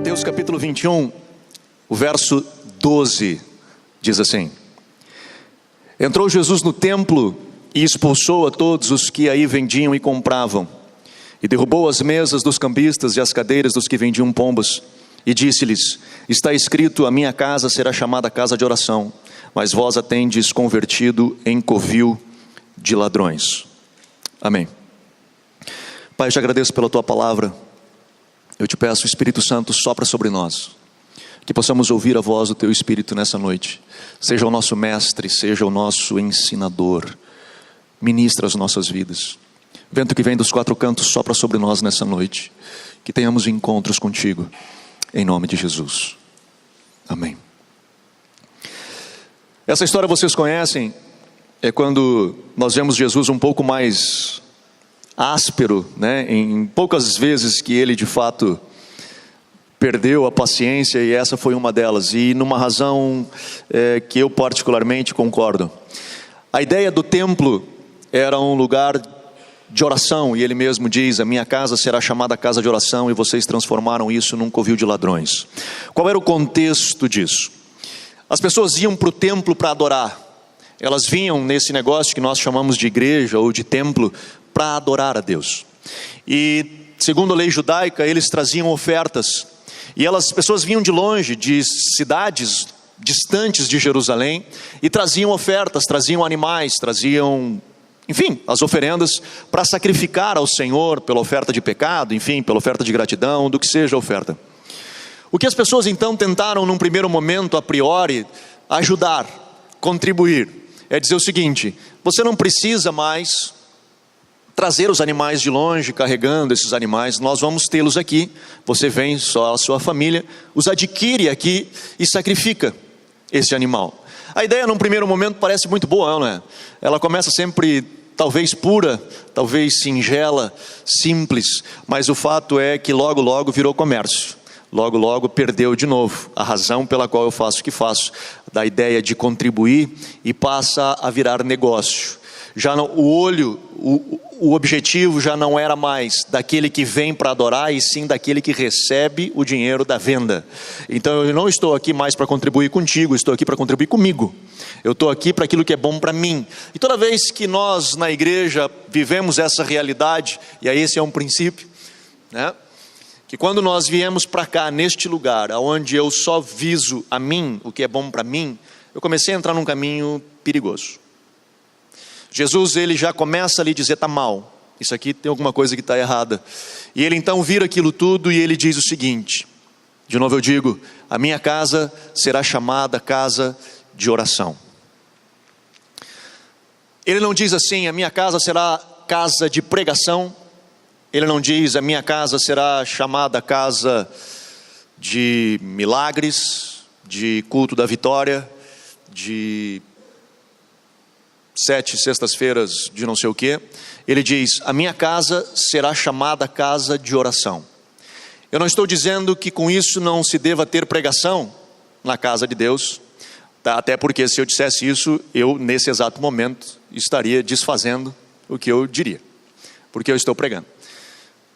Mateus capítulo 21, o verso 12, diz assim: Entrou Jesus no templo e expulsou a todos os que aí vendiam e compravam, e derrubou as mesas dos cambistas e as cadeiras dos que vendiam pombas, e disse-lhes: Está escrito, a minha casa será chamada casa de oração, mas vós a tendes convertido em covil de ladrões. Amém. Pai, eu te agradeço pela tua palavra. Eu te peço, Espírito Santo, sopra sobre nós, que possamos ouvir a voz do teu Espírito nessa noite. Seja o nosso mestre, seja o nosso ensinador. Ministra as nossas vidas. Vento que vem dos quatro cantos sopra sobre nós nessa noite. Que tenhamos encontros contigo, em nome de Jesus. Amém. Essa história vocês conhecem. É quando nós vemos Jesus um pouco mais áspero, né? Em poucas vezes que ele de fato perdeu a paciência, e essa foi uma delas, e numa razão que eu particularmente concordo. A ideia do templo era um lugar de oração, e ele mesmo diz: a minha casa será chamada casa de oração, e vocês transformaram isso num covil de ladrões. Qual era o contexto disso? As pessoas iam para o templo para adorar. Elas vinham nesse negócio que nós chamamos de igreja ou de templo para adorar a Deus. E segundo a lei judaica, eles traziam ofertas. E as pessoas vinham de longe, de cidades distantes de Jerusalém, e traziam ofertas, traziam animais, traziam, enfim, as oferendas para sacrificar ao Senhor pela oferta de pecado, enfim, pela oferta de gratidão, do que seja a oferta. O que as pessoas então tentaram num primeiro momento, a priori, ajudar, contribuir, é dizer o seguinte: você não precisa mais trazer os animais de longe, carregando esses animais, nós vamos tê-los aqui. Você vem, só a sua família, os adquire aqui e sacrifica esse animal. A ideia num primeiro momento parece muito boa, não é? Ela começa sempre talvez pura, talvez singela, simples, mas o fato é que logo logo virou comércio. Logo logo perdeu de novo a razão pela qual eu faço o que faço, da ideia de contribuir, e passa a virar negócio. Já não, o objetivo já não era mais daquele que vem para adorar, e sim daquele que recebe o dinheiro da venda. Então eu não estou aqui mais para contribuir contigo, estou aqui para contribuir comigo. Eu estou aqui para aquilo que é bom para mim. E toda vez que nós na igreja vivemos essa realidade, e aí esse é um princípio, né? Que quando nós viemos para cá, neste lugar, onde eu só viso a mim, o que é bom para mim, eu comecei a entrar num caminho perigoso. Jesus, ele já começa a lhe dizer: está mal, isso aqui tem alguma coisa que está errada. E ele então vira aquilo tudo e ele diz o seguinte, de novo eu digo: a minha casa será chamada casa de oração. Ele não diz assim: a minha casa será casa de pregação. Ele não diz: a minha casa será chamada casa de milagres, de culto da vitória, de 7 sextas-feiras de não sei o quê. Ele diz: a minha casa será chamada casa de oração. Eu não estou dizendo que com isso não se deva ter pregação na casa de Deus, tá? Até porque se eu dissesse isso, eu nesse exato momento estaria desfazendo o que eu diria, porque eu estou pregando.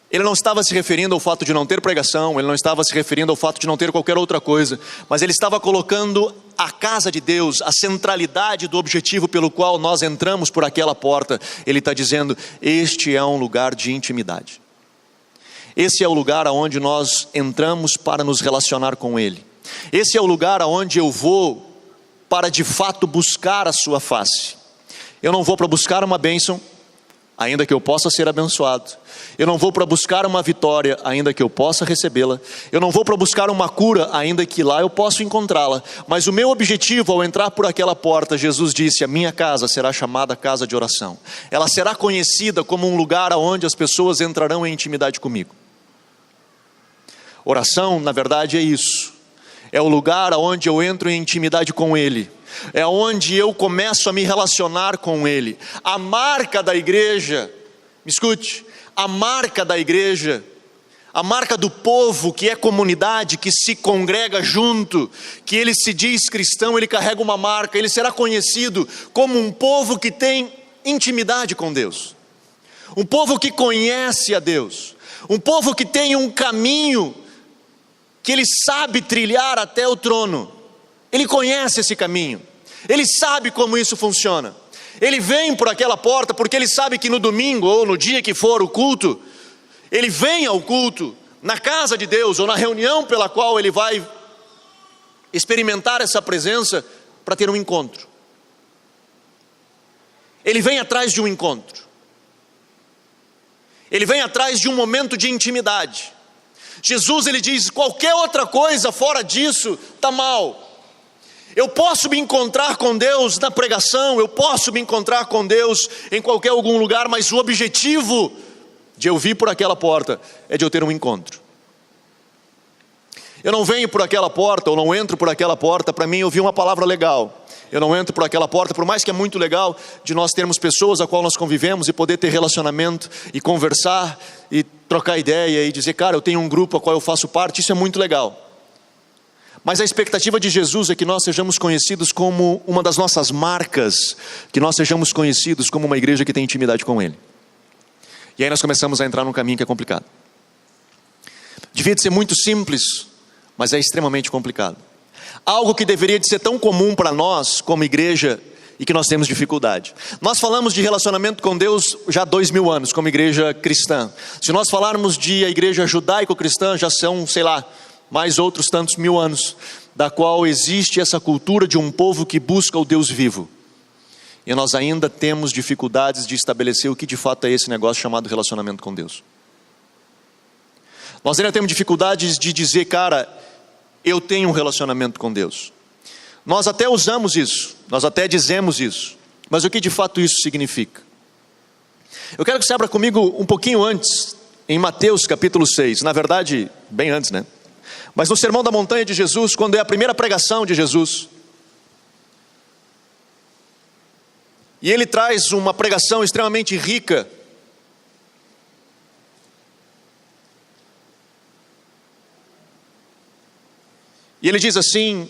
Ele não estava se referindo ao fato de não ter pregação, ele não estava se referindo ao fato de não ter qualquer outra coisa, mas ele estava colocando a casa de Deus, a centralidade do objetivo pelo qual nós entramos por aquela porta. Ele está dizendo: este é um lugar de intimidade. Esse é o lugar aonde nós entramos para nos relacionar com Ele. Esse é o lugar aonde eu vou para de fato buscar a sua face. Eu não vou para buscar uma bênção, ainda que eu possa ser abençoado. Eu não vou para buscar uma vitória, ainda que eu possa recebê-la. Eu não vou para buscar uma cura, ainda que lá eu possa encontrá-la. Mas o meu objetivo ao entrar por aquela porta, Jesus disse: a minha casa será chamada casa de oração. Ela será conhecida como um lugar onde as pessoas entrarão em intimidade comigo. Oração, na verdade, é isso. É o lugar onde eu entro em intimidade com Ele. É onde eu começo a me relacionar com Ele. A marca da igreja, me escute, a marca da igreja, a marca do povo que é comunidade, que se congrega junto, que ele se diz cristão, ele carrega uma marca, ele será conhecido como um povo que tem intimidade com Deus, um povo que conhece a Deus, um povo que tem um caminho que ele sabe trilhar até o trono. Ele conhece esse caminho. Ele sabe como isso funciona. Ele vem por aquela porta porque ele sabe que no domingo ou no dia que for o culto, ele vem ao culto, na casa de Deus ou na reunião pela qual ele vai experimentar essa presença para ter um encontro. Ele vem atrás de um encontro. Ele vem atrás de um momento de intimidade. Jesus, ele diz, qualquer outra coisa fora disso está mal. Eu posso me encontrar com Deus na pregação, eu posso me encontrar com Deus em qualquer algum lugar, mas o objetivo de eu vir por aquela porta é de eu ter um encontro. Eu não venho por aquela porta, ou não entro por aquela porta para mim ouvir uma palavra legal. Eu não entro por aquela porta, por mais que é muito legal de nós termos pessoas a qual nós convivemos e poder ter relacionamento e conversar e trocar ideia e dizer, cara, eu tenho um grupo a qual eu faço parte, isso é muito legal. Mas a expectativa de Jesus é que nós sejamos conhecidos como uma das nossas marcas, que nós sejamos conhecidos como uma igreja que tem intimidade com Ele. E aí nós começamos a entrar num caminho que é complicado. Devia de ser muito simples, mas é extremamente complicado. Algo que deveria de ser tão comum para nós como igreja e que nós temos dificuldade. Nós falamos de relacionamento com Deus já há 2000 anos como igreja cristã. Se nós falarmos de a igreja judaico-cristã, já são, sei lá, mais outros tantos 1000 anos, da qual existe essa cultura de um povo que busca o Deus vivo. E nós ainda temos dificuldades de estabelecer o que de fato é esse negócio chamado relacionamento com Deus. Nós ainda temos dificuldades de dizer, cara, eu tenho um relacionamento com Deus. Nós até usamos isso, nós até dizemos isso, mas o que de fato isso significa? Eu quero que você abra comigo um pouquinho antes, em Mateus capítulo 6, na verdade, bem antes, né? Mas no Sermão da Montanha de Jesus, quando é a primeira pregação de Jesus, e ele traz uma pregação extremamente rica, e ele diz assim,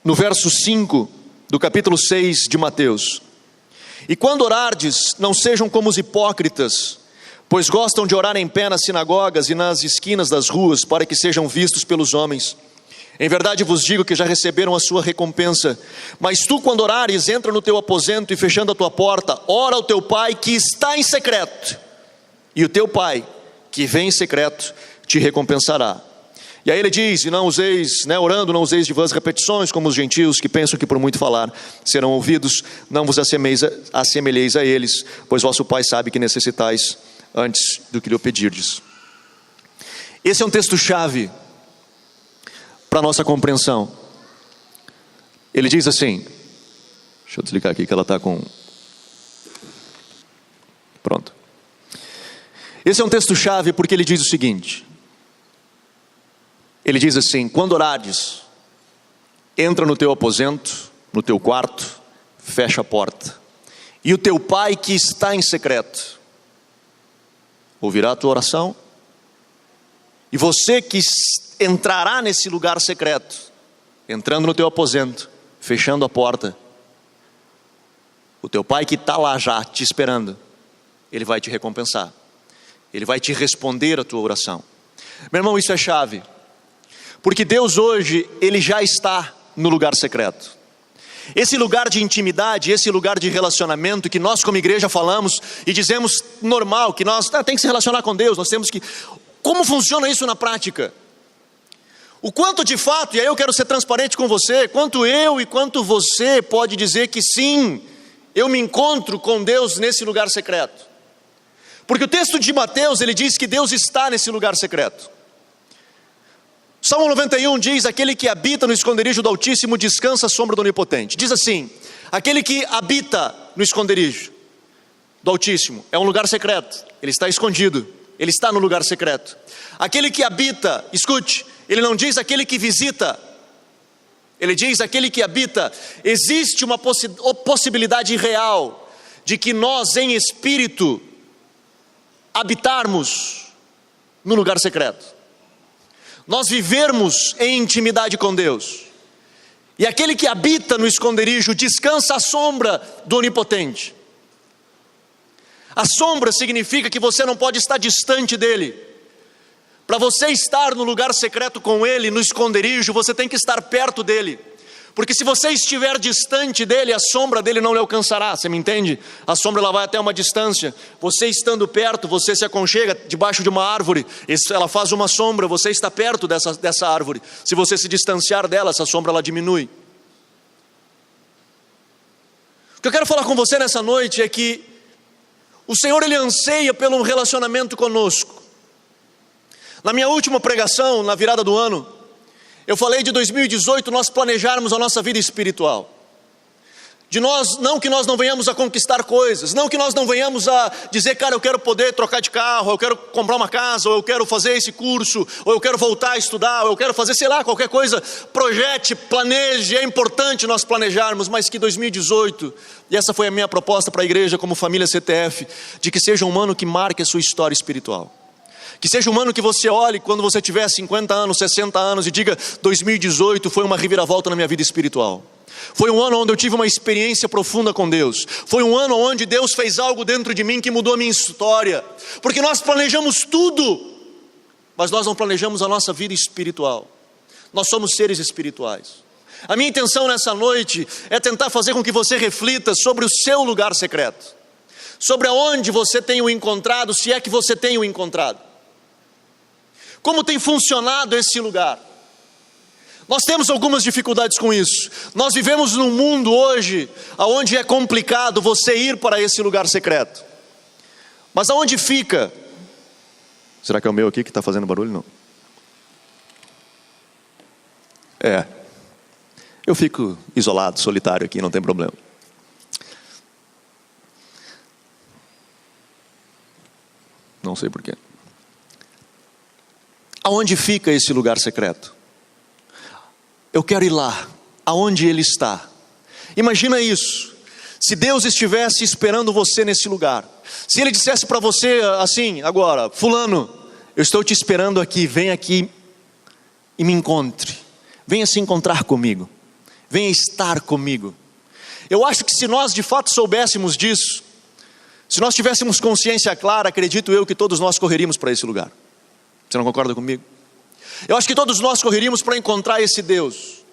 no verso 5 do capítulo 6 de Mateus: e quando orardes, não sejam como os hipócritas, pois gostam de orar em pé nas sinagogas e nas esquinas das ruas, para que sejam vistos pelos homens. Em verdade vos digo que já receberam a sua recompensa. Mas tu, quando orares, entra no teu aposento e, fechando a tua porta, ora ao teu pai que está em secreto, e o teu pai que vem em secreto te recompensará. E aí ele diz, e não useis, orando, não useis de vãs repetições, como os gentios que pensam que por muito falar serão ouvidos. Não vos assemelheis a eles, pois vosso pai sabe que necessitais antes do que lhe pedirdes. Esse é um texto-chave para a nossa compreensão. Ele diz assim, deixa eu desligar aqui que ela está com... Pronto. Esse é um texto-chave porque ele diz o seguinte, ele diz assim, quando orares, entra no teu aposento, no teu quarto, fecha a porta, e o teu pai que está em secreto ouvirá a tua oração, e você que entrará nesse lugar secreto, entrando no teu aposento, fechando a porta, o teu pai que está lá já te esperando, ele vai te recompensar, ele vai te responder a tua oração. Meu irmão, isso é chave, porque Deus hoje, ele já está no lugar secreto. Esse lugar de intimidade, esse lugar de relacionamento que nós como igreja falamos e dizemos normal, que nós tem que se relacionar com Deus, nós temos que... Como funciona isso na prática? O quanto de fato, e aí eu quero ser transparente com você, quanto eu e quanto você pode dizer que sim, eu me encontro com Deus nesse lugar secreto. Porque o texto de Mateus, ele diz que Deus está nesse lugar secreto. Salmo 91 diz, aquele que habita no esconderijo do Altíssimo descansa à sombra do Onipotente. Diz assim, aquele que habita no esconderijo do Altíssimo é um lugar secreto, ele está escondido, ele está no lugar secreto. Aquele que habita, escute, ele não diz aquele que visita, ele diz aquele que habita. Existe uma possibilidade real de que nós em espírito habitarmos no lugar secreto, nós vivermos em intimidade com Deus, e aquele que habita no esconderijo descansa à sombra do Onipotente. A sombra significa que você não pode estar distante dele, Para você estar no lugar secreto com Ele, no esconderijo, você tem que estar perto dEle. Porque se você estiver distante dEle, a sombra dEle não lhe alcançará, você me entende? A sombra ela vai até uma distância. Você estando perto, você se aconchega debaixo de uma árvore, ela faz uma sombra, você está perto dessa árvore. Se você se distanciar dela, essa sombra ela diminui. O que eu quero falar com você nessa noite é que o Senhor Ele anseia pelo relacionamento conosco. Na minha última pregação, na virada do ano, eu falei de 2018 nós planejarmos a nossa vida espiritual. Não que nós não venhamos a conquistar coisas, não que nós não venhamos a dizer, cara, eu quero poder trocar de carro, eu quero comprar uma casa, ou eu quero fazer esse curso, ou eu quero voltar a estudar, ou eu quero fazer, sei lá, qualquer coisa. Projete, planeje, é importante nós planejarmos, mas que 2018, e essa foi a minha proposta para a igreja como família CTF, de que seja um ano que marque a sua história espiritual. Que seja um ano que você olhe quando você tiver 50 anos, 60 anos e diga, 2018 foi uma reviravolta na minha vida espiritual. Foi um ano onde eu tive uma experiência profunda com Deus. Foi um ano onde Deus fez algo dentro de mim que mudou a minha história. Porque nós planejamos tudo, mas nós não planejamos a nossa vida espiritual. Nós somos seres espirituais. A minha intenção nessa noite é tentar fazer com que você reflita sobre o seu lugar secreto. Sobre aonde você tem o encontrado, se é que você tem o encontrado. Como tem funcionado esse lugar? Nós temos algumas dificuldades com isso. Nós vivemos num mundo hoje onde é complicado você ir para esse lugar secreto. Mas aonde fica? Será que é o meu aqui que está fazendo barulho? Não. Eu fico isolado, solitário aqui, não tem problema. Não sei porquê. Aonde fica esse lugar secreto? Eu quero ir lá, aonde Ele está. Imagina isso, se Deus estivesse esperando você nesse lugar. Se Ele dissesse para você assim, agora, fulano, eu estou te esperando aqui, vem aqui e me encontre. Venha se encontrar comigo, venha estar comigo. Eu acho que se nós de fato soubéssemos disso, se nós tivéssemos consciência clara, acredito eu que todos nós correríamos para esse lugar. Você não concorda comigo? Eu acho que todos nós correríamos para encontrar esse Deus.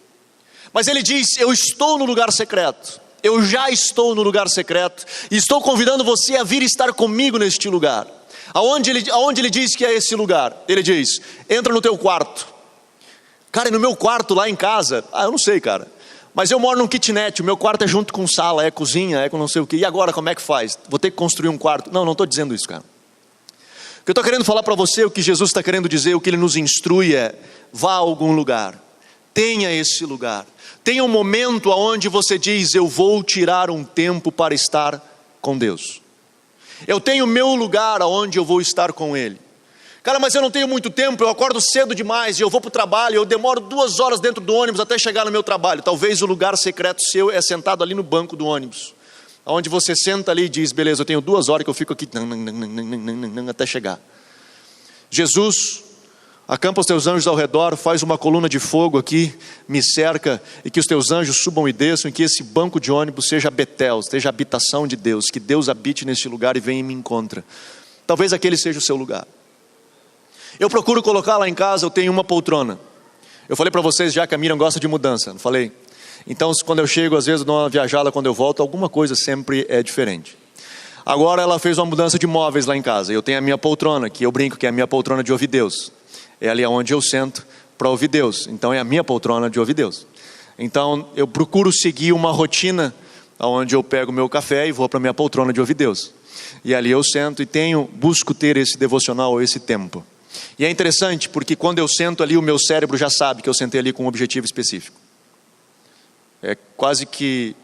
Mas Ele diz, eu estou no lugar secreto. Eu já estou no lugar secreto. E estou convidando você a vir estar comigo neste lugar. Aonde ele diz que é esse lugar? Ele diz, entra no teu quarto. Cara, e no meu quarto lá em casa? Eu não sei, cara. Mas eu moro num kitnet, o meu quarto é junto com sala, é cozinha, é com não sei o que. E agora como é que faz? Vou ter que construir um quarto? Não estou dizendo isso, cara. O que eu estou querendo falar para você, o que Jesus está querendo dizer, o que Ele nos instrui é, vá a algum lugar, tenha esse lugar, tenha um momento onde você diz, eu vou tirar um tempo para estar com Deus. Eu tenho o meu lugar onde eu vou estar com Ele. Cara, mas eu não tenho muito tempo, eu acordo cedo demais, e eu vou para o trabalho, eu demoro 2 horas dentro do ônibus até chegar no meu trabalho. Talvez o lugar secreto seu é sentado ali no banco do ônibus. Onde você senta ali e diz, beleza, eu tenho 2 horas que eu fico aqui até chegar. Jesus, acampa os teus anjos ao redor, faz uma coluna de fogo aqui, me cerca, e que os teus anjos subam e desçam, e que esse banco de ônibus seja Betel, seja a habitação de Deus, que Deus habite nesse lugar e venha e me encontra. Talvez aquele seja o seu lugar. Eu procuro colocar lá em casa, eu tenho uma poltrona. Eu falei para vocês já que a Miriam gosta de mudança, não falei? Então, quando eu chego, às vezes eu dou uma viajada, quando eu volto, alguma coisa sempre é diferente. Agora ela fez uma mudança de móveis lá em casa. Eu tenho a minha poltrona, que eu brinco que é a minha poltrona de ouvir Deus. É ali onde eu sento para ouvir Deus. Então é a minha poltrona de ouvir Deus. Então eu procuro seguir uma rotina, onde eu pego o meu café e vou para a minha poltrona de ouvir Deus. E ali eu sento e busco ter esse devocional, esse tempo. E é interessante, porque quando eu sento ali, o meu cérebro já sabe que eu sentei ali com um objetivo específico. É quase que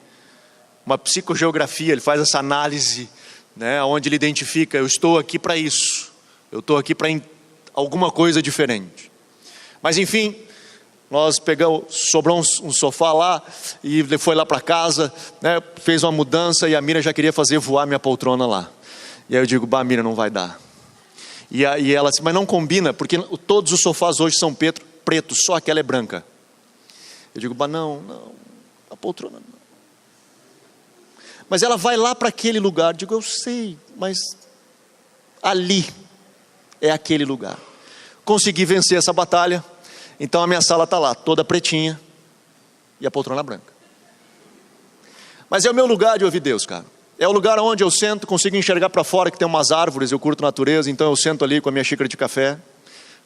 uma psicogeografia, ele faz essa análise, né, onde ele identifica, eu estou aqui para isso, eu estou aqui para alguma coisa diferente. Mas enfim, nós sobrou um sofá lá, e ele foi lá para casa, né, fez uma mudança, e a Miriam já queria fazer voar minha poltrona lá. E aí eu digo, Miriam, não vai dar. E ela disse, mas não combina, porque todos os sofás hoje são pretos, só aquela é branca. Eu digo, não, a poltrona não. Mas ela vai lá para aquele lugar. Digo, eu sei, mas ali é aquele lugar. consegui vencer essa batalha. Então a minha sala está lá, toda pretinha, e a poltrona branca. Mas é o meu lugar de ouvir Deus, cara. É o lugar onde eu sento, consigo enxergar para fora que tem umas árvores, eu curto natureza, então eu sento ali com a minha xícara de café,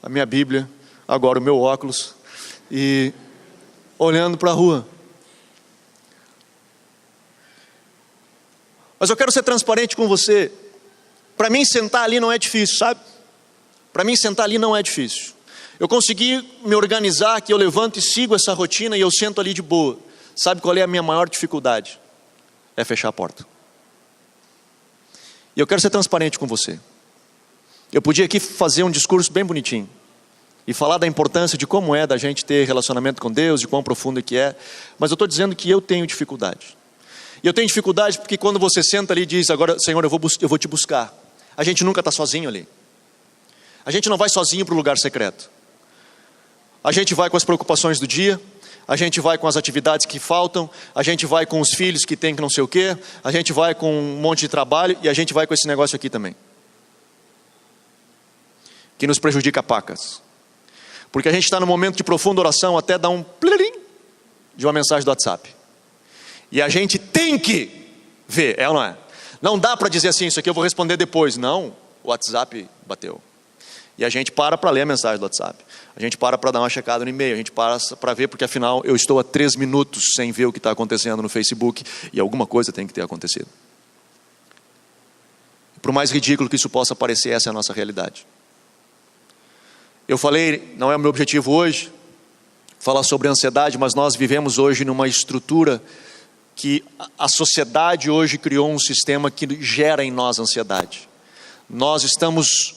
a minha Bíblia, agora o meu óculos, e olhando para a rua. Mas eu quero ser transparente com você. Para mim sentar ali não é difícil, sabe? Para mim sentar ali não é difícil. Eu consegui me organizar, que eu levanto e sigo essa rotina e eu sento ali de boa. Sabe qual é a minha maior dificuldade? É fechar a porta. E eu quero ser transparente com você. Eu podia aqui fazer um discurso bem bonitinho e falar da importância de como é da gente ter relacionamento com Deus, de quão profundo que é, mas eu estou dizendo que eu tenho dificuldade. E eu tenho dificuldade porque quando você senta ali e diz, agora Senhor, eu vou te buscar. A gente nunca está sozinho ali. A gente não vai sozinho para o lugar secreto. A gente vai com as preocupações do dia, a gente vai com as atividades que faltam, a gente vai com os filhos que tem que não sei o quê, a gente vai com um monte de trabalho e a gente vai com esse negócio aqui também. Que nos prejudica pacas. Porque a gente está no momento de profunda oração, até dá um plirim de uma mensagem do WhatsApp. E a gente tem que ver, é ou não é? Não dá para dizer assim, isso aqui eu vou responder depois. Não, o WhatsApp bateu. E a gente para ler a mensagem do WhatsApp. A gente para dar uma checada no e-mail. A gente para ver, porque afinal eu estou há 3 minutos sem ver o que está acontecendo no Facebook. E alguma coisa tem que ter acontecido. Por mais ridículo que isso possa parecer, essa é a nossa realidade. Eu falei, não é o meu objetivo hoje, falar sobre ansiedade, mas nós vivemos hoje numa estrutura que a sociedade hoje criou um sistema que gera em nós ansiedade. Nós estamos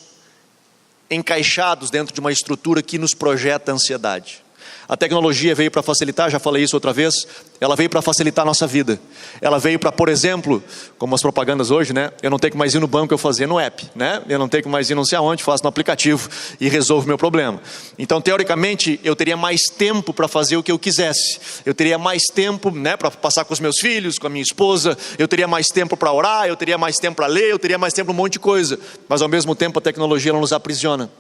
encaixados dentro de uma estrutura que nos projeta ansiedade. A tecnologia veio para facilitar, já falei isso outra vez, ela veio para facilitar a nossa vida. Ela veio para, por exemplo, como as propagandas hoje, né? Eu não tenho que mais ir no banco, eu fazia no app, né? Eu não tenho que mais ir não sei aonde, faço no aplicativo e resolvo o meu problema. Então, teoricamente, eu teria mais tempo para fazer o que eu quisesse. Eu teria mais tempo, né, para passar com os meus filhos, com a minha esposa. Eu teria mais tempo para orar, eu teria mais tempo para ler, eu teria mais tempo para um monte de coisa. Mas, ao mesmo tempo, a tecnologia ela nos aprisiona.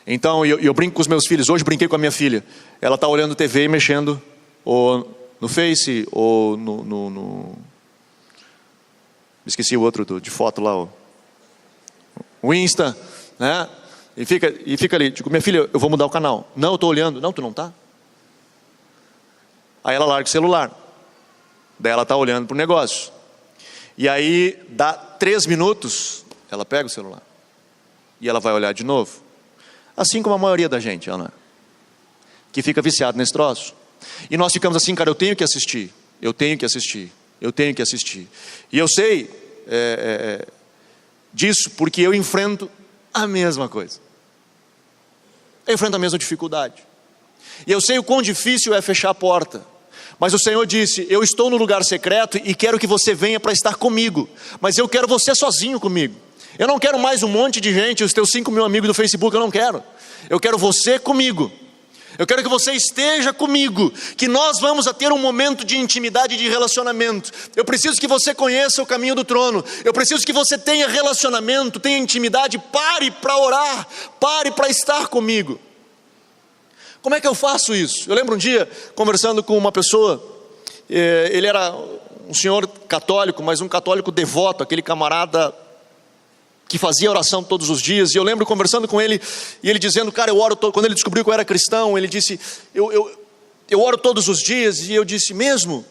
Então eu brinco com os meus filhos, hoje brinquei com a minha filha, ela está olhando TV e mexendo ou no Face, ou esqueci o outro de foto lá, o Insta, né? E fica ali, digo, minha filha, eu vou mudar o canal. Não, eu estou olhando. Não, tu não está? Aí ela larga o celular, daí ela está olhando para o negócio, e aí dá 3 minutos, ela pega o celular, e ela vai olhar de novo. Assim como a maioria da gente, Ana, que fica viciado nesse troço. E nós ficamos assim, cara, eu tenho que assistir. E eu sei disso porque eu enfrento a mesma coisa. Eu enfrento a mesma dificuldade. E eu sei o quão difícil é fechar a porta. Mas o Senhor disse, eu estou no lugar secreto e quero que você venha para estar comigo. Mas eu quero você sozinho comigo. Eu não quero mais um monte de gente, os teus 5 mil amigos do Facebook, eu não quero. Eu quero você comigo. Eu quero que você esteja comigo, que nós vamos a ter um momento de intimidade e de relacionamento. Eu preciso que você conheça o caminho do trono. Eu preciso que você tenha relacionamento, tenha intimidade. Pare para orar, pare para estar comigo. Como é que eu faço isso? Eu lembro um dia, conversando com uma pessoa, ele era um senhor católico, mas um católico devoto, aquele camarada que fazia oração todos os dias, e eu lembro conversando com ele, e ele dizendo, cara, eu oro, quando ele descobriu que eu era cristão, ele disse, eu oro todos os dias, e eu disse, mesmo,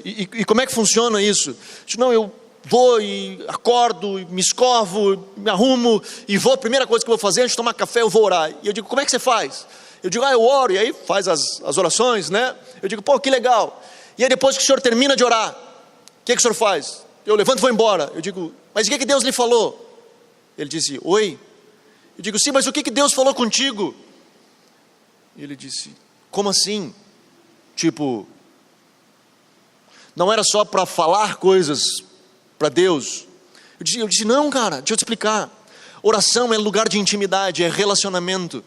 e como é que funciona isso? Eu disse, não, eu vou e acordo, me escovo, me arrumo, e vou, a primeira coisa que eu vou fazer, antes de tomar café, eu vou orar. E eu digo, como é que você faz? Eu digo, eu oro, e aí faz as orações, né? Eu digo, pô, que legal. E aí depois que o senhor termina de orar, o que o senhor faz? Eu levanto e vou embora. Eu digo, mas o que Deus lhe falou? Ele disse, oi. Eu digo, sim, mas o que Deus falou contigo? E ele disse, como assim? Tipo, não era só para falar coisas para Deus? Eu disse, não, cara, deixa eu te explicar. Oração é lugar de intimidade, é relacionamento.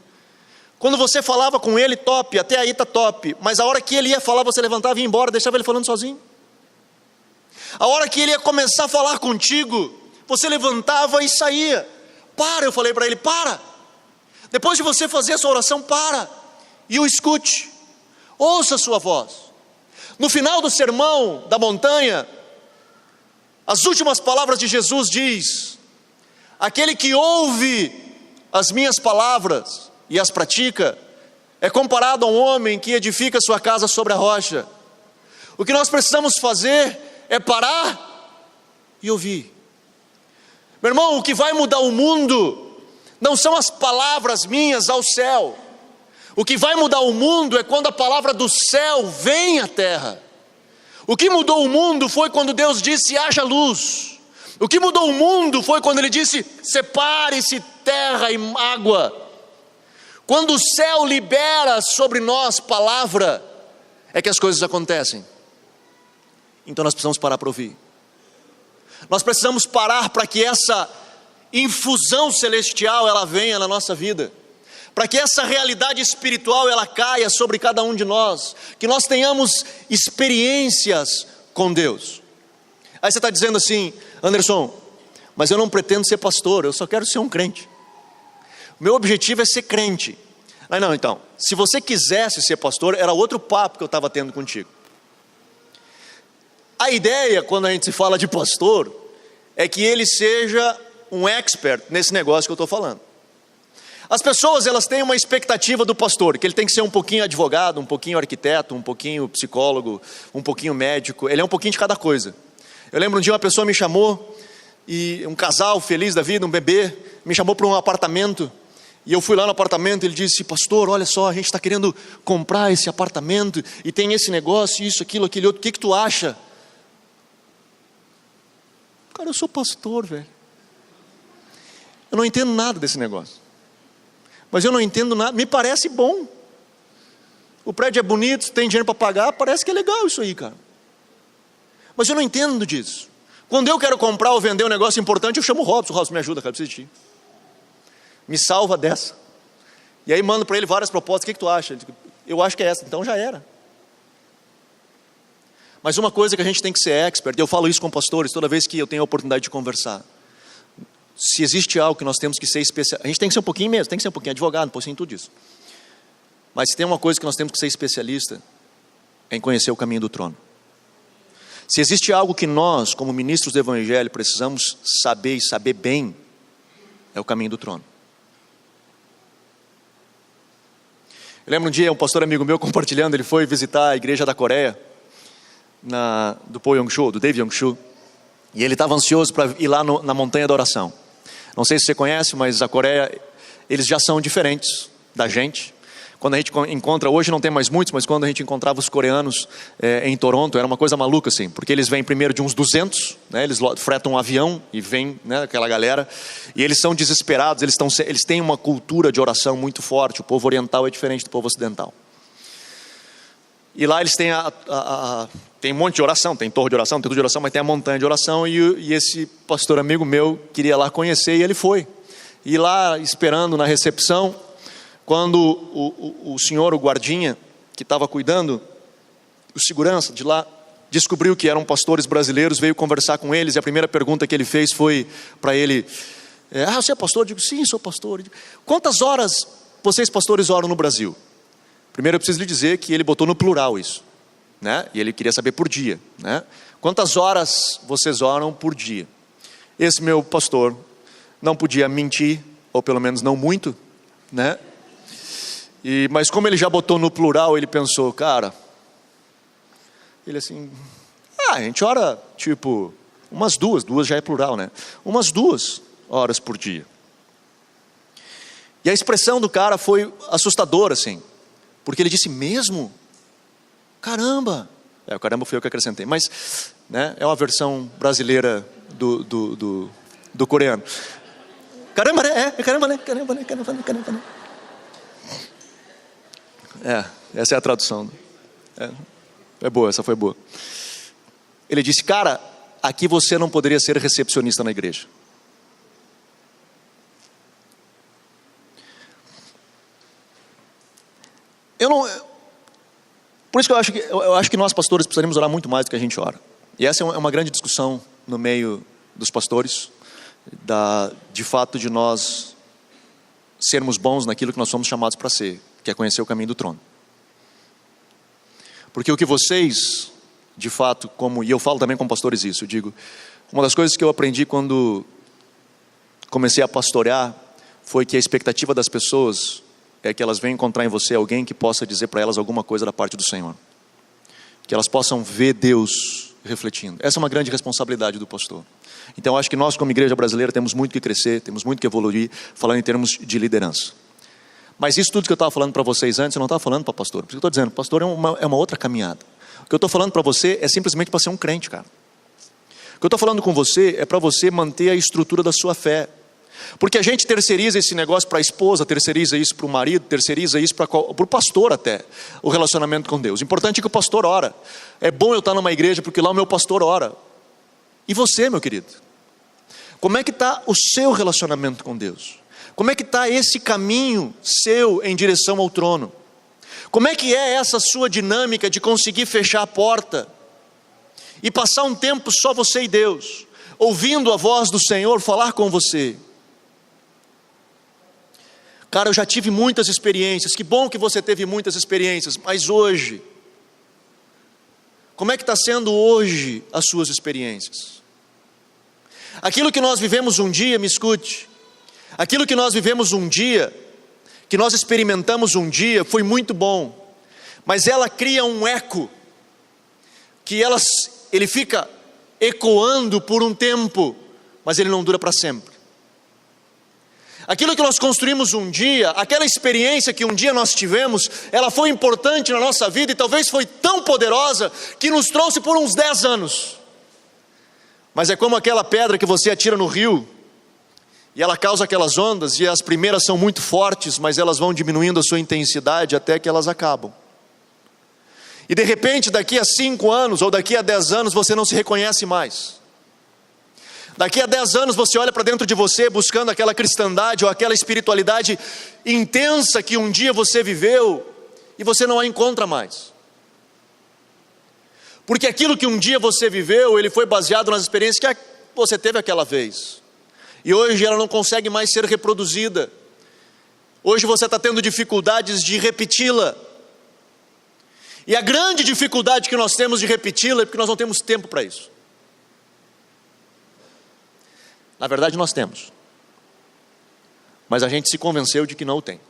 Quando você falava com ele, top, até aí tá top. Mas a hora que ele ia falar, você levantava e ia embora, deixava ele falando sozinho. A hora que ele ia começar a falar contigo, você levantava e saía. Eu falei para ele, para. Depois de você fazer a sua oração, para e o escute, ouça a sua voz. No final do sermão da montanha, as últimas palavras de Jesus diz: aquele que ouve as minhas palavras e as pratica, é comparado a um homem que edifica sua casa sobre a rocha. O que nós precisamos fazer é parar e ouvir. Meu irmão, o que vai mudar o mundo não são as palavras minhas ao céu. O que vai mudar o mundo é quando a palavra do céu vem à terra. O que mudou o mundo foi quando Deus disse: haja luz. O que mudou o mundo foi quando Ele disse: separe-se terra e água. Quando o céu libera sobre nós palavra, é que as coisas acontecem. Então nós precisamos parar para ouvir. Nós precisamos parar para que essa infusão celestial ela venha na nossa vida, para que essa realidade espiritual ela caia sobre cada um de nós, que nós tenhamos experiências com Deus. Aí você está dizendo assim: Anderson, mas eu não pretendo ser pastor, eu só quero ser um crente. O meu objetivo é ser crente. Não, então, se você quisesse ser pastor, era outro papo que eu estava tendo contigo. A ideia, quando a gente se fala de pastor, é que ele seja um expert nesse negócio que eu estou falando. As pessoas, elas têm uma expectativa do pastor, que ele tem que ser um pouquinho advogado, um pouquinho arquiteto, um pouquinho psicólogo, um pouquinho médico, ele é um pouquinho de cada coisa. Eu lembro um dia uma pessoa me chamou, e um casal feliz da vida, um bebê, me chamou para um apartamento, e eu fui lá no apartamento, ele disse: pastor, olha só, a gente está querendo comprar esse apartamento, e tem esse negócio, isso, aquilo, aquele outro, o que tu acha? Cara, eu sou pastor, velho. Eu não entendo nada desse negócio. Mas eu não entendo nada, me parece bom. O prédio é bonito, tem dinheiro para pagar, parece que é legal isso aí, cara. Mas eu não entendo disso. Quando eu quero comprar ou vender um negócio importante, eu chamo o Robson. Robson, me ajuda, cara, preciso de ti. Me salva dessa. E aí mando para ele várias propostas, o que tu acha? Eu acho que é essa, então já era. Mas uma coisa que a gente tem que ser expert, eu falo isso com pastores toda vez que eu tenho a oportunidade de conversar. Se existe algo que nós temos que ser especialista, a gente tem que ser um pouquinho mesmo, tem que ser um pouquinho advogado, um pouquinho tudo isso. Mas se tem uma coisa que nós temos que ser especialista, é em conhecer o caminho do trono. Se existe algo que nós, como ministros do Evangelho, precisamos saber e saber bem, é o caminho do trono. Eu lembro um dia, um pastor amigo meu compartilhando, ele foi visitar a igreja da Coreia, do Po Yong-Cho, do Dave Yong-Cho, e ele estava ansioso para ir lá na montanha da oração. Não sei se você conhece, mas a Coreia, eles já são diferentes da gente. Quando a gente encontra, hoje não tem mais muitos, mas quando a gente encontrava os coreanos em Toronto, era uma coisa maluca assim, porque eles vêm primeiro de uns 200, né, eles fretam um avião e vem, né, aquela galera, e eles são desesperados, eles têm uma cultura de oração muito forte. O povo oriental é diferente do povo ocidental. E lá eles têm tem um monte de oração, tem torre de oração, tem tudo de oração, mas tem a montanha de oração, e esse pastor amigo meu queria lá conhecer, e ele foi. E lá, esperando na recepção, quando o senhor, o guardinha, que estava cuidando, o segurança de lá, descobriu que eram pastores brasileiros, veio conversar com eles, e a primeira pergunta que ele fez foi para ele: você é pastor? Eu digo: sim, sou pastor. Digo: quantas horas vocês pastores oram no Brasil? Primeiro eu preciso lhe dizer que ele botou no plural isso, né? E ele queria saber por dia, né? Quantas horas vocês oram por dia? Esse meu pastor não podia mentir, ou pelo menos não muito, né? Mas como ele já botou no plural, ele pensou: cara, ele assim, a gente ora tipo umas duas já é plural, né? Umas 2 horas por dia. E a expressão do cara foi assustadora assim, porque ele disse: mesmo? Caramba! O caramba foi eu que acrescentei, mas, né, é uma versão brasileira do coreano. Caramba, né? Caramba, né? Caramba, né? Caramba, né? Caramba, né? Essa é a tradução. É boa, essa foi boa. Ele disse: cara, aqui você não poderia ser recepcionista na igreja. Por isso que eu acho que nós pastores precisaríamos orar muito mais do que a gente ora. E essa é uma grande discussão no meio dos pastores, de fato de nós sermos bons naquilo que nós somos chamados para ser, que é conhecer o caminho do trono. Porque o que vocês, de fato, e eu falo também com pastores isso, eu digo, uma das coisas que eu aprendi quando comecei a pastorear, foi que a expectativa das pessoas é que elas venham encontrar em você alguém que possa dizer para elas alguma coisa da parte do Senhor. Que elas possam ver Deus refletindo. Essa é uma grande responsabilidade do pastor. Então eu acho que nós como igreja brasileira temos muito que crescer, temos muito que evoluir, falando em termos de liderança. Mas isso tudo que eu estava falando para vocês antes, eu não estava falando para pastor. Porque eu estou dizendo, pastor é uma outra caminhada. O que eu estou falando para você é simplesmente para ser um crente, cara. O que eu estou falando com você é para você manter a estrutura da sua fé. Porque a gente terceiriza esse negócio para a esposa, terceiriza isso para o marido, terceiriza isso para o pastor até, o relacionamento com Deus. O importante é que o pastor ora. É bom eu estar numa igreja porque lá o meu pastor ora. E você, meu querido? Como é que está o seu relacionamento com Deus? Como é que está esse caminho seu em direção ao trono? Como é que é essa sua dinâmica de conseguir fechar a porta e passar um tempo só você e Deus, ouvindo a voz do Senhor falar com você? Cara, eu já tive muitas experiências, que bom que você teve muitas experiências, mas hoje, como é que está sendo hoje as suas experiências? Aquilo que nós vivemos um dia, me escute, aquilo que nós vivemos um dia, que nós experimentamos um dia, foi muito bom, mas ela cria um eco, que ele fica ecoando por um tempo, mas ele não dura para sempre. Aquilo que nós construímos um dia, aquela experiência que um dia nós tivemos, ela foi importante na nossa vida e talvez foi tão poderosa que nos trouxe por uns 10 anos. Mas é como aquela pedra que você atira no rio e ela causa aquelas ondas e as primeiras são muito fortes, mas elas vão diminuindo a sua intensidade até que elas acabam. E de repente daqui a 5 anos ou daqui a 10 anos você não se reconhece mais. Daqui a 10 anos você olha para dentro de você buscando aquela cristandade ou aquela espiritualidade intensa que um dia você viveu e você não a encontra mais. Porque aquilo que um dia você viveu, ele foi baseado nas experiências que você teve aquela vez. E hoje ela não consegue mais ser reproduzida. Hoje você está tendo dificuldades de repeti-la. E a grande dificuldade que nós temos de repeti-la é porque nós não temos tempo para isso. Na verdade nós temos, mas a gente se convenceu de que não o tem.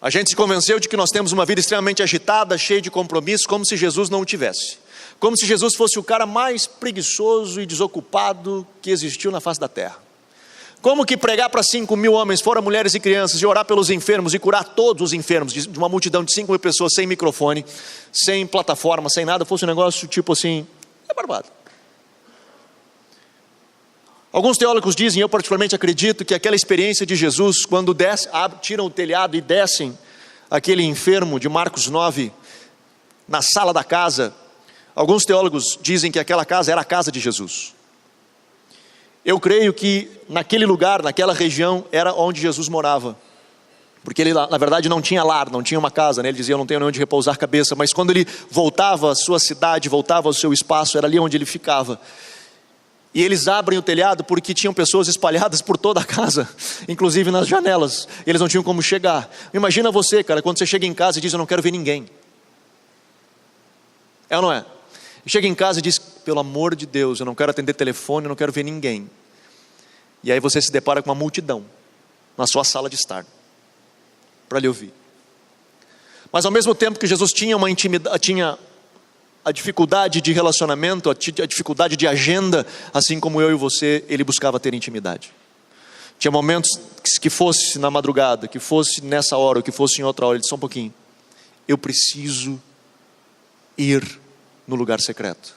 A gente se convenceu de que nós temos uma vida extremamente agitada, cheia de compromissos, como se Jesus não o tivesse. Como se Jesus fosse o cara mais preguiçoso e desocupado que existiu na face da terra. Como que pregar para 5.000 homens, fora mulheres e crianças, e orar pelos enfermos e curar todos os enfermos, de uma multidão de 5.000 pessoas, sem microfone, sem plataforma, sem nada, fosse um negócio tipo assim, é barbado. Alguns teólogos dizem, eu particularmente acredito, que aquela experiência de Jesus, quando tiram o telhado e descem aquele enfermo de Marcos 9, na sala da casa, alguns teólogos dizem que aquela casa era a casa de Jesus. Eu creio que naquele lugar, naquela região, era onde Jesus morava. Porque ele, na verdade, não tinha lar, não tinha uma casa, né? Ele dizia, eu não tenho onde repousar a cabeça. Mas quando ele voltava à sua cidade, voltava ao seu espaço, era ali onde ele ficava. E eles abrem o telhado porque tinham pessoas espalhadas por toda a casa, inclusive nas janelas. E eles não tinham como chegar. Imagina você, cara, quando você chega em casa e diz, eu não quero ver ninguém. É ou não é? Chega em casa e diz, pelo amor de Deus, eu não quero atender telefone, eu não quero ver ninguém. E aí você se depara com uma multidão na sua sala de estar, para lhe ouvir. Mas ao mesmo tempo que Jesus tinha uma intimidade, tinha a dificuldade de relacionamento, a dificuldade de agenda, assim como eu e você, ele buscava ter intimidade. Tinha momentos que fosse na madrugada, que fosse nessa hora, ou que fosse em outra hora, ele disse, só um pouquinho, eu preciso ir no lugar secreto.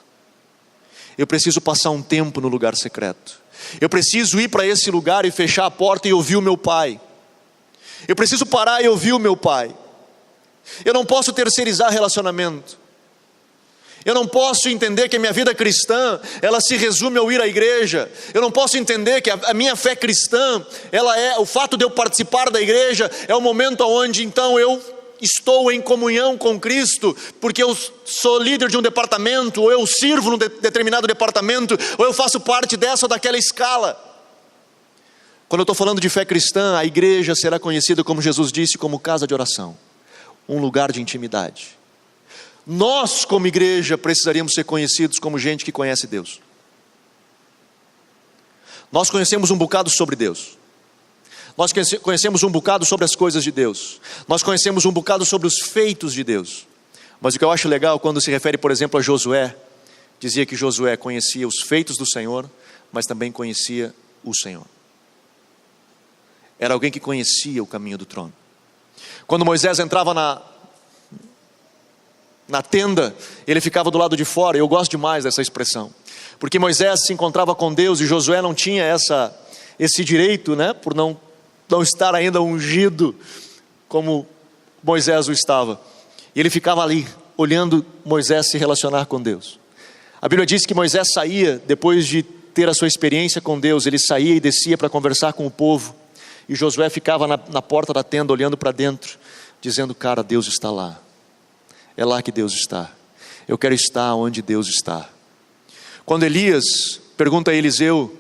Eu preciso passar um tempo no lugar secreto. Eu preciso ir para esse lugar e fechar a porta e ouvir o meu pai. Eu preciso parar e ouvir o meu pai. Eu não posso terceirizar relacionamento. Eu não posso entender que a minha vida cristã, ela se resume ao ir à igreja. Eu não posso entender que a minha fé cristã, ela é o fato de eu participar da igreja, é o momento onde então eu estou em comunhão com Cristo, porque eu sou líder de um departamento, ou eu sirvo num determinado departamento, ou eu faço parte dessa ou daquela escala. Quando eu estou falando de fé cristã, a igreja será conhecida, como Jesus disse, como casa de oração, um lugar de intimidade. Nós, como igreja, precisaríamos ser conhecidos como gente que conhece Deus. Nós conhecemos um bocado sobre Deus. Nós conhecemos um bocado sobre as coisas de Deus. Nós conhecemos um bocado sobre os feitos de Deus. Mas o que eu acho legal, quando se refere, por exemplo, a Josué, dizia que Josué conhecia os feitos do Senhor, mas também conhecia o Senhor. Era alguém que conhecia o caminho do trono. Quando Moisés entrava na tenda, ele ficava do lado de fora. Eu gosto demais dessa expressão, porque Moisés se encontrava com Deus e Josué não tinha esse direito, né, por não estar ainda ungido como Moisés o estava. E ele ficava ali, olhando Moisés se relacionar com Deus. A Bíblia diz que Moisés saía, depois de ter a sua experiência com Deus, ele saía e descia para conversar com o povo. E Josué ficava na porta da tenda, olhando para dentro, dizendo: cara, Deus está lá. É lá que Deus está. Eu quero estar onde Deus está. Quando Elias pergunta a Eliseu: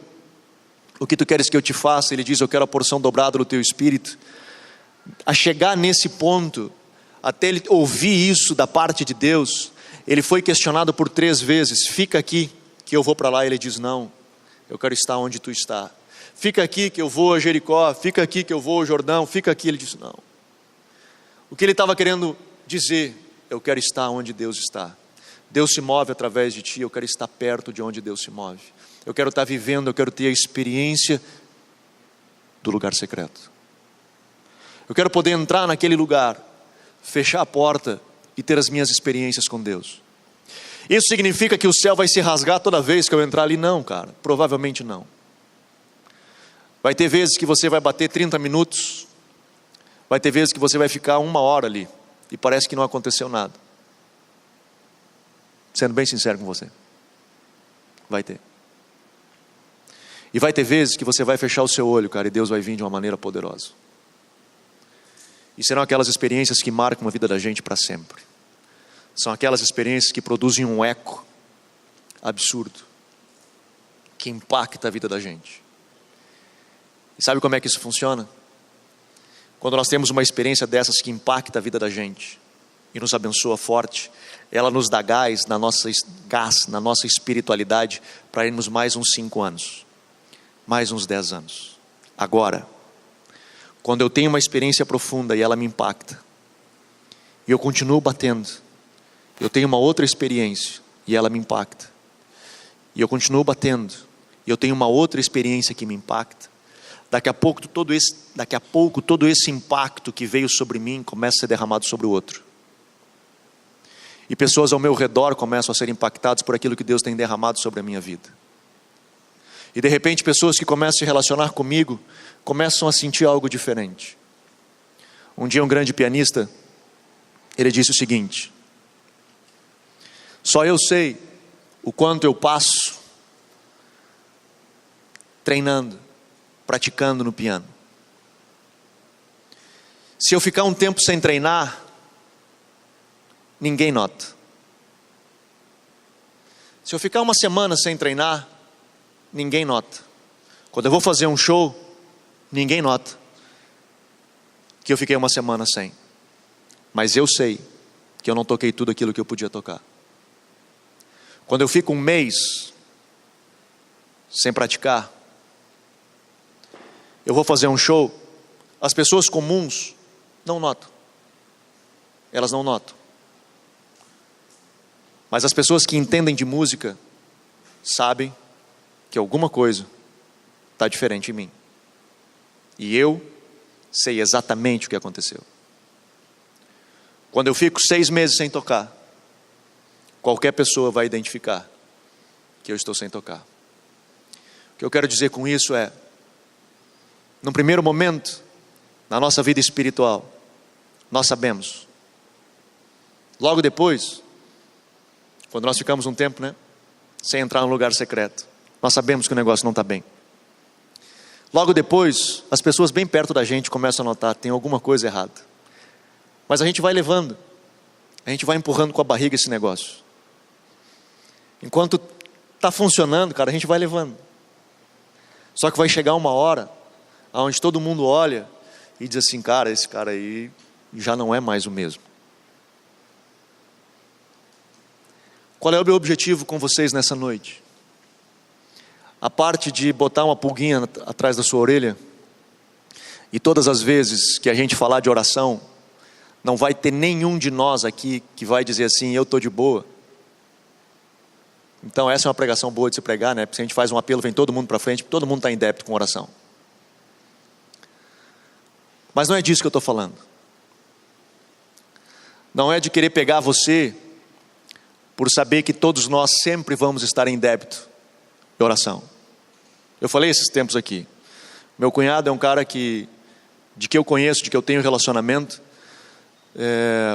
o que tu queres que eu te faça? Ele diz: eu quero a porção dobrada do teu espírito. A chegar nesse ponto, até ele ouvir isso da parte de Deus, ele foi questionado por 3 vezes: fica aqui que eu vou para lá. Ele diz: não, eu quero estar onde tu está. Fica aqui que eu vou a Jericó. Fica aqui que eu vou ao Jordão. Fica aqui. Ele diz: não. O que ele estava querendo dizer: eu quero estar onde Deus está. Deus se move através de ti, eu quero estar perto de onde Deus se move. Eu quero estar vivendo, eu quero ter a experiência do lugar secreto. Eu quero poder entrar naquele lugar, fechar a porta e ter as minhas experiências com Deus. Isso significa que o céu vai se rasgar toda vez que eu entrar ali? Não, cara, provavelmente não. Vai ter vezes que você vai bater 30 minutos, vai ter vezes que você vai ficar 1 hora ali, e parece que não aconteceu nada. Sendo bem sincero com você, vai ter. E vai ter vezes que você vai fechar o seu olho, cara, e Deus vai vir de uma maneira poderosa. E serão aquelas experiências que marcam a vida da gente para sempre. São aquelas experiências que produzem um eco absurdo, que impacta a vida da gente. E sabe como é que isso funciona? Quando nós temos uma experiência dessas que impacta a vida da gente e nos abençoa forte, ela nos dá gás na nossa espiritualidade para irmos mais uns 5 anos, mais uns 10 anos. Agora, quando eu tenho uma experiência profunda e ela me impacta, e eu continuo batendo, eu tenho uma outra experiência e ela me impacta, e eu continuo batendo, e eu tenho uma outra experiência que me impacta, daqui a pouco todo esse impacto que veio sobre mim começa a ser derramado sobre o outro. E pessoas ao meu redor começam a ser impactadas por aquilo que Deus tem derramado sobre a minha vida. E de repente pessoas que começam a se relacionar comigo começam a sentir algo diferente. Um dia um grande pianista, ele disse o seguinte: só eu sei o quanto eu passo treinando, praticando no piano. Se eu ficar um tempo sem treinar, ninguém nota. Se eu ficar 1 semana sem treinar, ninguém nota. Quando eu vou fazer um show, ninguém nota que eu fiquei 1 semana sem. Mas eu sei que eu não toquei tudo aquilo que eu podia tocar. Quando eu fico 1 mês sem praticar, eu vou fazer um show, as pessoas comuns não notam. Elas não notam. Mas as pessoas que entendem de música sabem que alguma coisa está diferente em mim. E eu sei exatamente o que aconteceu. Quando eu fico 6 meses sem tocar, qualquer pessoa vai identificar que eu estou sem tocar. O que eu quero dizer com isso é, num primeiro momento, na nossa vida espiritual, nós sabemos. Logo depois, quando nós ficamos um tempo, sem entrar num lugar secreto, nós sabemos que o negócio não está bem. Logo depois, as pessoas bem perto da gente começam a notar, tem alguma coisa errada. Mas a gente vai levando, a gente vai empurrando com a barriga esse negócio. Enquanto está funcionando, cara, a gente vai levando. Só que vai chegar uma hora onde todo mundo olha e diz assim, cara, esse cara aí já não é mais o mesmo. Qual é o meu objetivo com vocês nessa noite? A parte de botar uma pulguinha atrás da sua orelha, e todas as vezes que a gente falar de oração, não vai ter nenhum de nós aqui que vai dizer assim, eu estou de boa. Então essa é uma pregação boa de se pregar, né? Porque se a gente faz um apelo, vem todo mundo para frente, todo mundo está em débito com oração. Mas não é disso que eu estou falando. Não é de querer pegar você por saber que todos nós sempre vamos estar em débito de oração. Eu falei esses tempos aqui. Meu cunhado é um cara de que eu conheço, de que eu tenho relacionamento.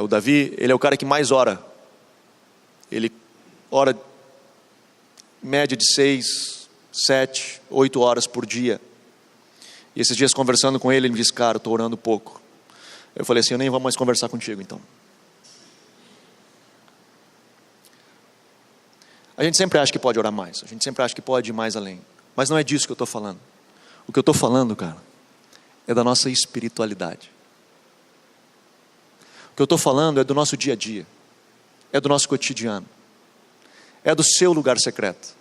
O Davi, ele é o cara que mais ora. Ele ora média de 6, 7, 8 horas por dia. E esses dias conversando com ele me disse, cara, eu estou orando pouco. Eu falei assim, eu nem vou mais conversar contigo então. A gente sempre acha que pode orar mais, a gente sempre acha que pode ir mais além. Mas não é disso que eu estou falando. O que eu estou falando, cara, é da nossa espiritualidade. O que eu estou falando é do nosso dia a dia, é do nosso cotidiano, é do seu lugar secreto.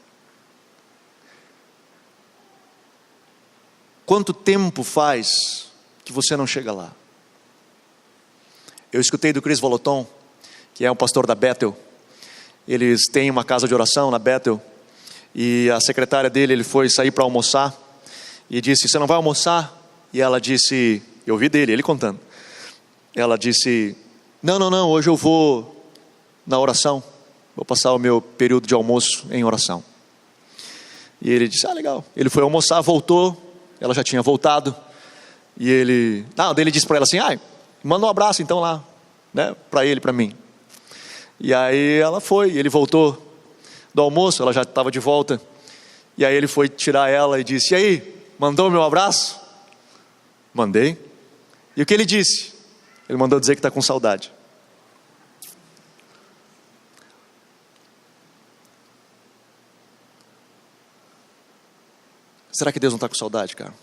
Quanto tempo faz que você não chega lá? Eu escutei do Chris Voloton, que é um pastor da Bethel. Eles têm uma casa de oração na Bethel, e a secretária dele, ele foi sair para almoçar, e disse, você não vai almoçar? E ela disse, eu ouvi dele, ele contando. Ela disse, não, hoje eu vou na oração, vou passar o meu período de almoço em oração. E ele disse, legal. Ele foi almoçar, voltou, ela já tinha voltado, e daí ele disse para ela assim, manda um abraço então lá, né, para ele, para mim. E aí ela foi, ele voltou do almoço, ela já estava de volta, e aí ele foi tirar ela e disse, e aí, mandou meu abraço? Mandei. E o que ele disse? Ele mandou dizer que está com saudade. Será que Deus não está com saudade, cara?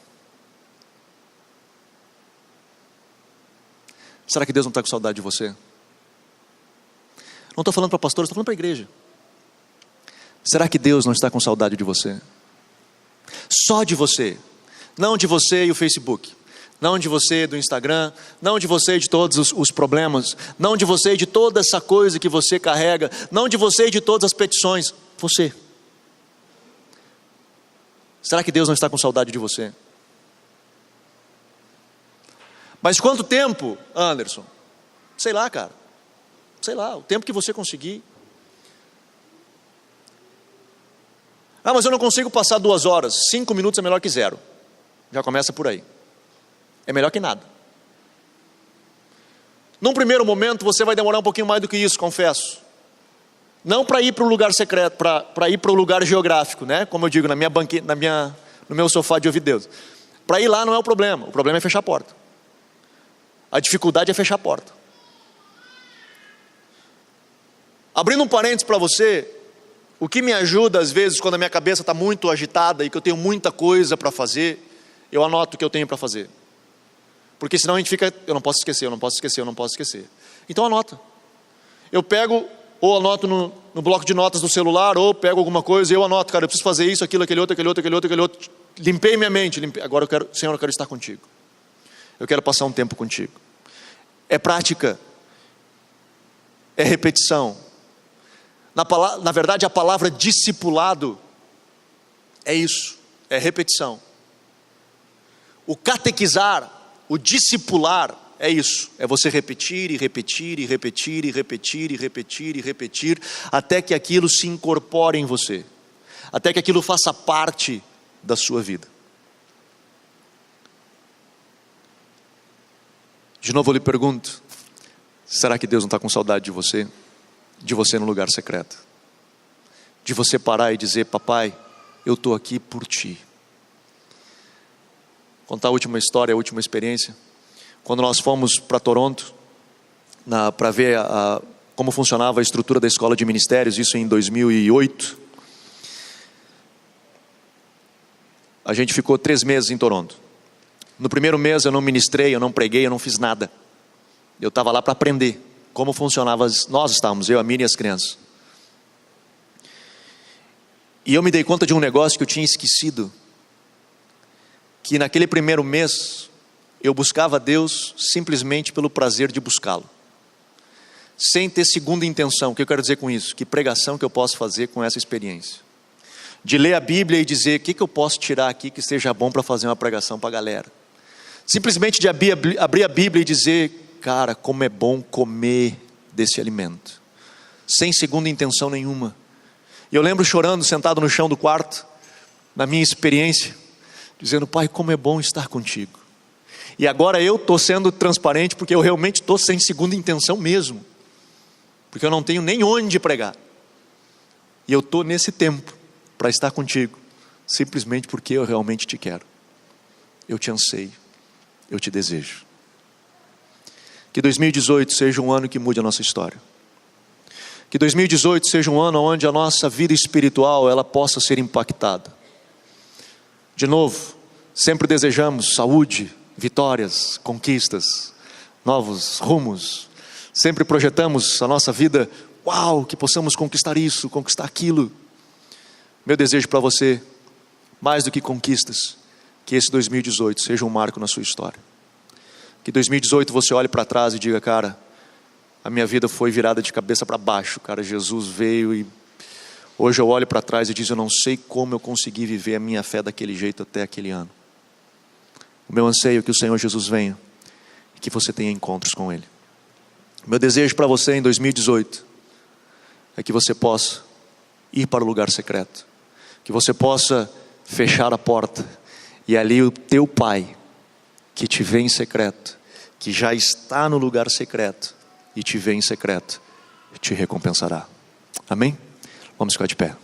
Será que Deus não está com saudade de você? Não estou falando para pastores, estou falando para a igreja. Será que Deus não está com saudade de você? Só de você. Não de você e o Facebook. Não de você do Instagram. Não de você e de todos os problemas. Não de você e de toda essa coisa que você carrega. Não de você e de todas as petições. Você. Será que Deus não está com saudade de você? Mas quanto tempo, Anderson? Sei lá, cara. Sei lá, o tempo que você conseguir. Mas eu não consigo passar 2 horas. 5 minutos é melhor que 0. Já começa por aí. É melhor que nada. Num primeiro momento você vai demorar um pouquinho mais do que isso, confesso. Não para ir para o lugar secreto, para ir para o lugar geográfico, né? Como eu digo, no meu sofá de ouvir Deus. Para ir lá não é o problema é fechar a porta. A dificuldade é fechar a porta. Abrindo um parênteses para você, o que me ajuda às vezes quando a minha cabeça está muito agitada e que eu tenho muita coisa para fazer, eu anoto o que eu tenho para fazer. Porque senão a gente fica, eu não posso esquecer. Então anota. Eu pego, ou anoto no bloco de notas do celular, ou pego alguma coisa e eu anoto, cara, eu preciso fazer isso, aquilo, aquele outro. Limpei minha mente, agora Senhor, eu quero estar contigo. Eu quero passar um tempo contigo. É prática. É repetição. Na verdade, a palavra discipulado é isso, é repetição. O catequizar, o discipular é isso, é você repetir, até que aquilo se incorpore em você, até que aquilo faça parte da sua vida. De novo eu lhe pergunto, será que Deus não está com saudade de você? De você no lugar secreto, de você parar e dizer, papai, eu estou aqui por ti. Contar a última história, a última experiência. Quando nós fomos para Toronto, para ver como funcionava a estrutura da escola de ministérios, isso em 2008, a gente ficou 3 meses em Toronto. No primeiro mês eu não ministrei, eu não preguei, eu não fiz nada. Eu estava lá para aprender como funcionava. Nós estávamos, eu, a Miriam e as crianças. E eu me dei conta de um negócio que eu tinha esquecido. Que naquele primeiro mês, eu buscava Deus simplesmente pelo prazer de buscá-lo. Sem ter segunda intenção. O que eu quero dizer com isso? Que pregação que eu posso fazer com essa experiência? De ler a Bíblia e dizer, o que eu posso tirar aqui que seja bom para fazer uma pregação para a galera? Simplesmente de abrir a Bíblia e dizer, cara, como é bom comer desse alimento. Sem segunda intenção nenhuma. E eu lembro chorando, sentado no chão do quarto, na minha experiência, dizendo, Pai, como é bom estar contigo. E agora eu estou sendo transparente, porque eu realmente estou sem segunda intenção mesmo. Porque eu não tenho nem onde pregar. E eu estou nesse tempo para estar contigo, simplesmente porque eu realmente te quero. Eu te anseio, eu te desejo. Que 2018 seja um ano que mude a nossa história. Que 2018 seja um ano onde a nossa vida espiritual ela possa ser impactada. De novo, sempre desejamos saúde, vitórias, conquistas, novos rumos. Sempre projetamos a nossa vida, uau, que possamos conquistar isso, conquistar aquilo. Meu desejo para você, mais do que conquistas, que esse 2018 seja um marco na sua história. Que 2018 você olhe para trás e diga, cara, a minha vida foi virada de cabeça para baixo, cara, Jesus veio e hoje eu olho para trás e digo, eu não sei como eu consegui viver a minha fé daquele jeito até aquele ano. O meu anseio é que o Senhor Jesus venha e que você tenha encontros com Ele. O meu desejo para você em 2018 é que você possa ir para o lugar secreto, que você possa fechar a porta e ali o teu Pai, que te vê em secreto, que já está no lugar secreto e te vê em secreto, te recompensará. Amém? Vamos ficar de pé.